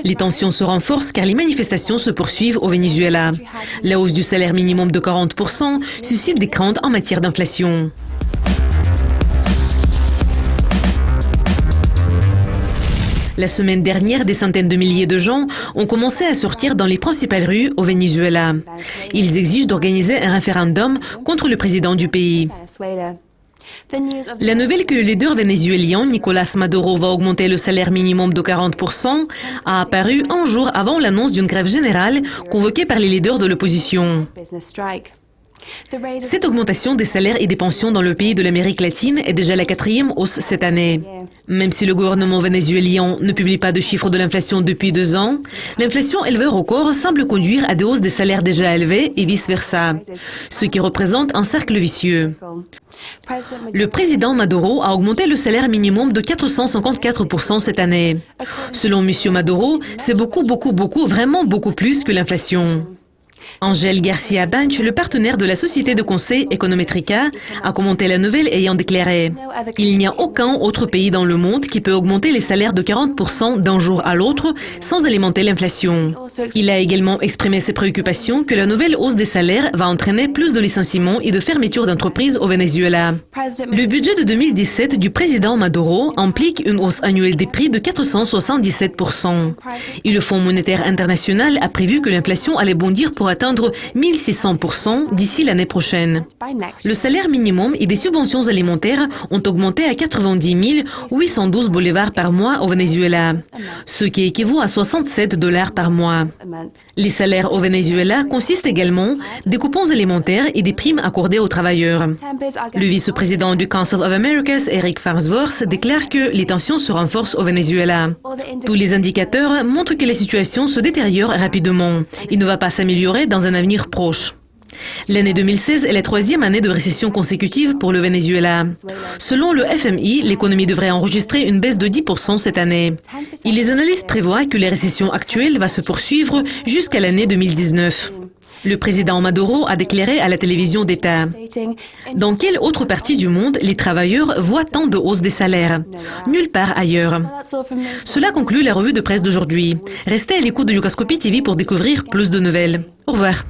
Les tensions se renforcent car les manifestations se poursuivent au Venezuela. La hausse du salaire minimum de 40% suscite des craintes en matière d'inflation. La semaine dernière, des centaines de milliers de gens ont commencé à sortir dans les principales rues au Venezuela. Ils exigent d'organiser un référendum contre le président du pays. La nouvelle que le leader vénézuélien Nicolás Maduro va augmenter le salaire minimum de 40% a apparu un jour avant l'annonce d'une grève générale convoquée par les leaders de l'opposition. Cette augmentation des salaires et des pensions dans le pays de l'Amérique latine est déjà la 4e hausse cette année. Même si le gouvernement vénézuélien ne publie pas de chiffres de l'inflation depuis 2 ans, l'inflation élevée record semble conduire à des hausses des salaires déjà élevés et vice-versa, ce qui représente un cercle vicieux. Le président Maduro a augmenté le salaire minimum de 454% cette année. Selon M. Maduro, c'est beaucoup, vraiment beaucoup plus que l'inflation. Ángel García Banch, le partenaire de la société de conseil Econometrica, a commenté la nouvelle ayant déclaré « Il n'y a aucun autre pays dans le monde qui peut augmenter les salaires de 40% d'un jour à l'autre sans alimenter l'inflation ». Il a également exprimé ses préoccupations que la nouvelle hausse des salaires va entraîner plus de licenciements et de fermetures d'entreprises au Venezuela. Le budget de 2017 du président Maduro implique une hausse annuelle des prix de 477%. Et le Fonds monétaire international a prévu que l'inflation allait bondir pour atteindre 1600% d'ici l'année prochaine. Le salaire minimum et des subventions alimentaires ont augmenté à 90 812 bolivars par mois au Venezuela, ce qui équivaut à 67 $ par mois. Les salaires au Venezuela consistent également des coupons alimentaires et des primes accordées aux travailleurs. Le vice-président du Council of Americas, Eric Farnsworth, déclare que les tensions se renforcent au Venezuela. Tous les indicateurs montrent que la situation se détériore rapidement et ne va pas s'améliorer dans un avenir proche. L'année 2016 est la 3e année de récession consécutive pour le Venezuela. Selon le FMI, l'économie devrait enregistrer une baisse de 10% cette année. Et les analystes prévoient que la récession actuelle va se poursuivre jusqu'à l'année 2019. Le président Maduro a déclaré à la télévision d'État « Dans quelle autre partie du monde les travailleurs voient tant de hausse des salaires? Nulle part ailleurs. » Cela conclut la revue de presse d'aujourd'hui. Restez à l'écoute de Yucascopi TV pour découvrir plus de nouvelles. Au revoir.